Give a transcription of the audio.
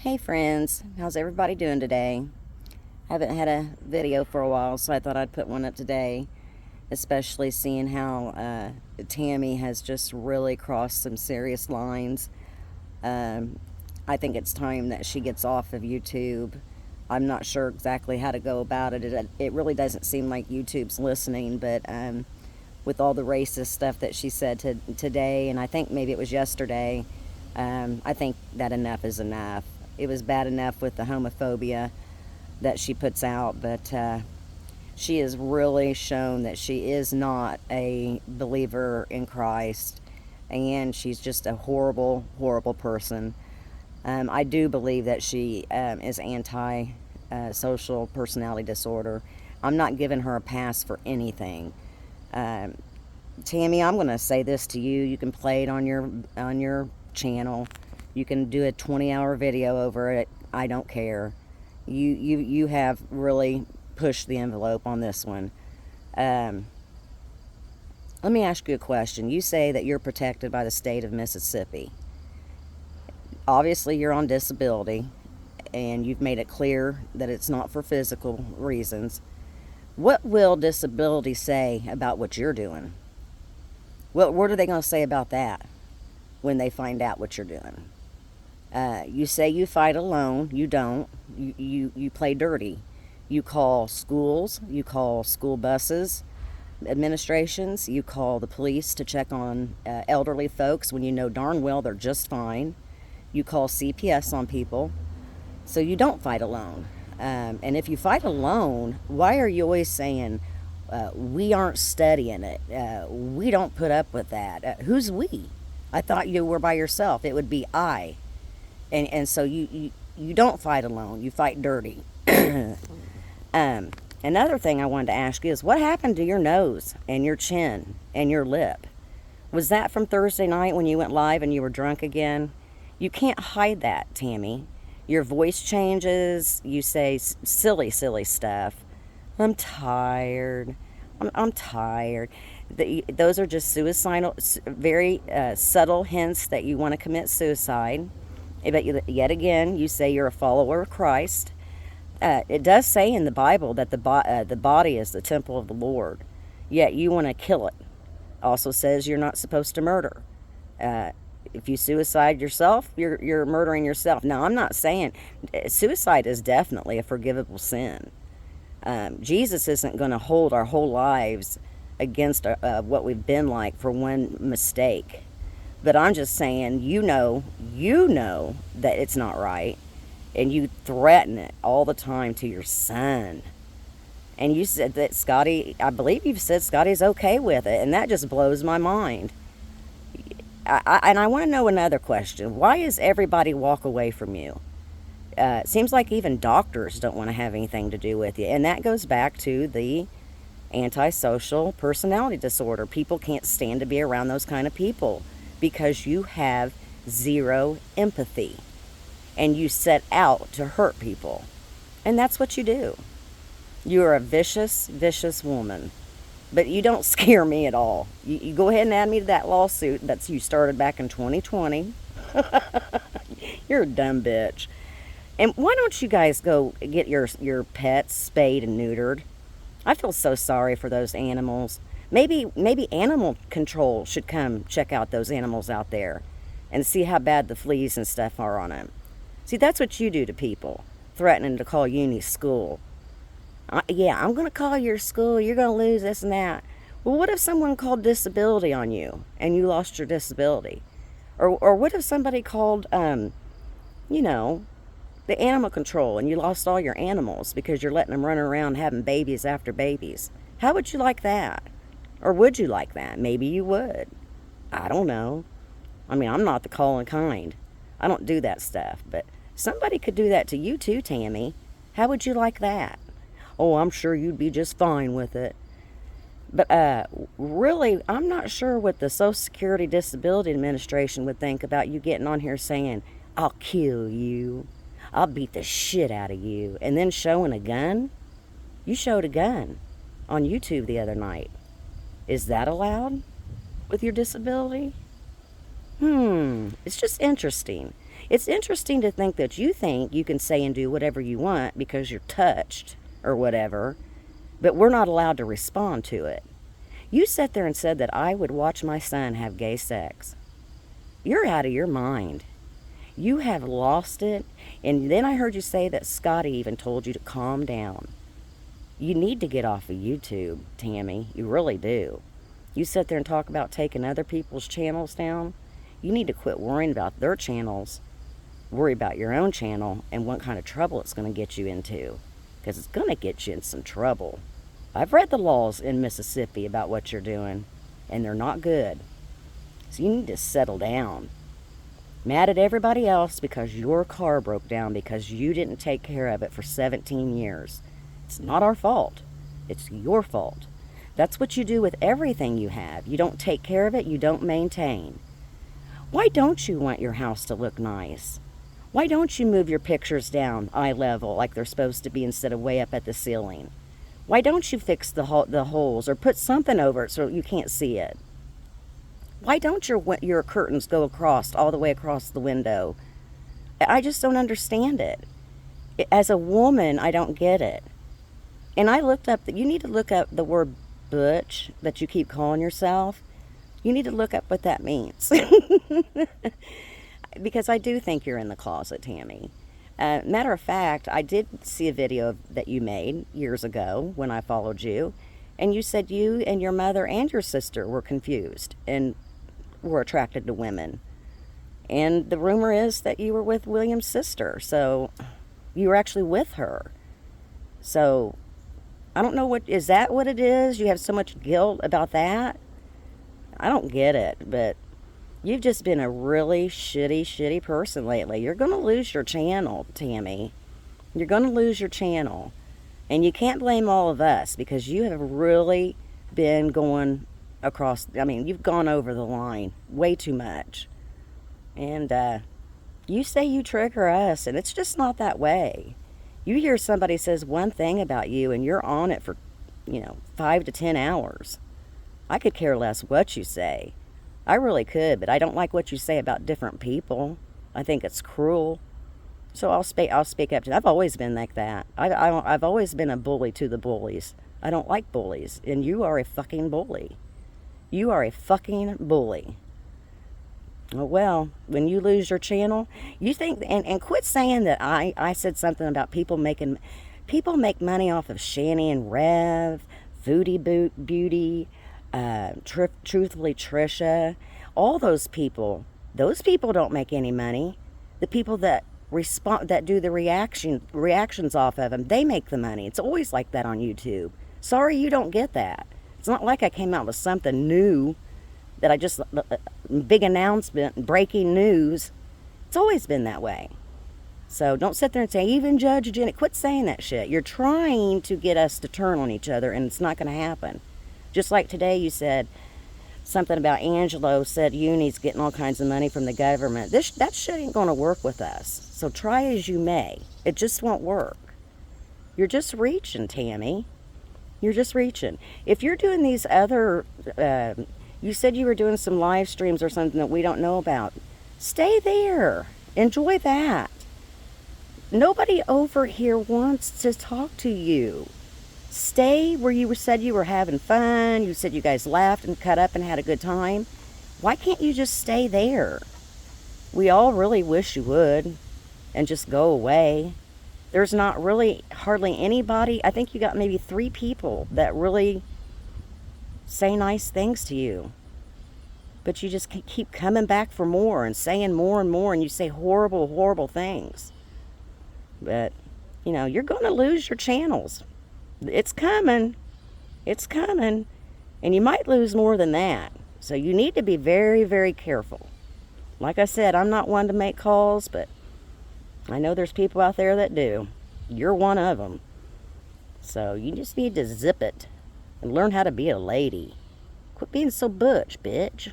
Hey friends, how's everybody doing today? Haven't had a video for a while, so I thought I'd put one up today, especially seeing how Tammy has just really crossed some serious lines. Um, I think it's time that she gets off of YouTube. I'm not sure exactly how to go about it. It really doesn't seem like YouTube's listening, but with all the racist stuff that she said today, and I think maybe it was yesterday, I think that enough is enough. It was bad enough with the homophobia that she puts out, but she has really shown that she is not a believer in Christ, and she's just a horrible, horrible person. I do believe that she is anti social personality disorder. I'm not giving her a pass for anything. Um, Tammy, I'm going to say this to you. You can play it on your channel. You can do a 20-hour video over it. I don't care. You have really pushed the envelope on this one. Um, Let me ask you a question. You say that you're protected by the state of Mississippi. Obviously, you're on disability, and you've made it clear that it's not for physical reasons. What will disability say about what you're doing? What are they going to say about that when they find out what you're doing? You say you fight alone. You don't. You play dirty. You call schools. You call school buses, administrations. You call the police to check on elderly folks when you know darn well they're just fine. You call CPS on people. So you don't fight alone. And if you fight alone, why are you always saying, we aren't studying it? We don't put up with that. Who's we? I thought you were by yourself. It would be I. And so you don't fight alone. You fight dirty. Another thing I wanted to ask you is what happened to your nose and your chin and your lip? Was that from Thursday night when you went live and you were drunk again? You can't hide that, Tammy. Your voice changes. You say silly, silly stuff. I'm tired. I'm tired. Those are just suicidal, very subtle hints that you want to commit suicide. But yet again, you say you're a follower of Christ. It does say in the Bible that the body is the temple of the Lord, yet you want to kill it. Also says you're not supposed to murder. If you suicide yourself, you're murdering yourself. Now, I'm not saying suicide is definitely a forgivable sin. Jesus isn't going to hold our whole lives against what we've been like for one mistake. But I'm just saying, you know that it's not right, and you threaten it all the time to your son. And you said that Scotty, I believe you've said Scotty's okay with it, and that just blows my mind. And I want to know another question. Why does everybody walk away from you? It seems like even doctors don't want to have anything to do with you. And that goes back to the antisocial personality disorder. People can't stand to be around those kind of people because you have zero empathy. And you set out to hurt people. And that's what you do. You are a vicious, vicious woman. But you don't scare me at all. You go ahead and add me to that lawsuit that you started back in 2020. You're a dumb bitch. And why don't you guys go get your pets spayed and neutered? I feel so sorry for those animals. Maybe animal control should come check out those animals out there and see how bad the fleas and stuff are on them. See, that's what you do to people, threatening to call uni school. Yeah, I'm going to call your school. You're going to lose this and that. Well, what if someone called disability on you and you lost your disability? Or what if somebody called, you know, the animal control and you lost all your animals because you're letting them run around having babies after babies? How would you like that? Or would you like that? Maybe you would. I don't know. I mean, I'm not the calling kind. I don't do that stuff. But somebody could do that to you too, Tammy. How would you like that? Oh, I'm sure you'd be just fine with it. But really, I'm not sure what the Social Security Disability Administration would think about you getting on here saying, I'll kill you. I'll beat the shit out of you. And then showing a gun? You showed a gun on YouTube the other night. Is that allowed with your disability? It's just interesting. It's interesting to think that you think you can say and do whatever you want because you're touched or whatever, but we're not allowed to respond to it. You sat there and said that I would watch my son have gay sex. You're out of your mind. You have lost it. And then I heard you say that Scotty even told you to calm down. You need to get off of YouTube, Tammy. You really do. You sit there and talk about taking other people's channels down. You need to quit worrying about their channels. Worry about your own channel and what kind of trouble it's going to get you into. Because it's going to get you in some trouble. I've read the laws in Mississippi about what you're doing, and they're not good. So you need to settle down. Mad at everybody else because your car broke down because you didn't take care of it for 17 years. It's not our fault. It's your fault. That's what you do with everything you have. You don't take care of it, you don't maintain. Why don't you want your house to look nice? Why don't you move your pictures down eye level like they're supposed to be instead of way up at the ceiling? Why don't you fix the holes or put something over it so you can't see it? Why don't your curtains go across, all the way across the window? I just don't understand it. As a woman, I don't get it. And I looked up, you need to look up the word butch that you keep calling yourself. You need to look up what that means. Because I do think you're in the closet, Tammy. Matter of fact, I did see a video that you made years ago when I followed you. And you said you and your mother and your sister were confused and were attracted to women. And the rumor is that you were with William's sister. So you were actually with her. So I don't know, is that what it is? You have so much guilt about that? I don't get it, but you've just been a really shitty person lately. You're going to lose your channel, Tammy. You're going to lose your channel. And you can't blame all of us because you have really been going across, you've gone over the line way too much. And you say you trigger us, and it's just not that way. You hear somebody says one thing about you, and you're on it for, 5 to 10 hours. I could care less what you say. I really could, but I don't like what you say about different people. I think it's cruel. So I'll speak up to that. I've always been like that. I've always been a bully to the bullies. I don't like bullies, and you are a fucking bully. You are a fucking bully. Oh, well, when you lose your channel, you think, and quit saying that I said something about people make money off of Shani and Rev, Foodie Beauty, Truthfully Trisha, all those people don't make any money. The people that do the reactions off of them, they make the money. It's always like that on YouTube. Sorry you don't get that. It's not like I came out with something new that I just, big announcement, breaking news. It's always been that way. So don't sit there and say, even Judge Jenny, quit saying that shit. You're trying to get us to turn on each other, and it's not going to happen. Just like today you said something about Angelo said Uni's getting all kinds of money from the government. That shit ain't going to work with us. So try as you may. It just won't work. You're just reaching, Tammy. You're just reaching. If you're doing these other, you said you were doing some live streams or something that we don't know about. Stay there. Enjoy that. Nobody over here wants to talk to you. Stay where you said you were having fun. You said you guys laughed and cut up and had a good time. Why can't you just stay there? We all really wish you would and just go away. There's not really hardly anybody. I think you got maybe 3 people that really say nice things to you. But you just keep coming back for more and saying more and more, and you say horrible, horrible things. But, you're going to lose your channels. It's coming. It's coming. And you might lose more than that. So you need to be very, very careful. Like I said, I'm not one to make calls, but I know there's people out there that do. You're one of them. So you just need to zip it and learn how to be a lady. Quit being so butch, bitch.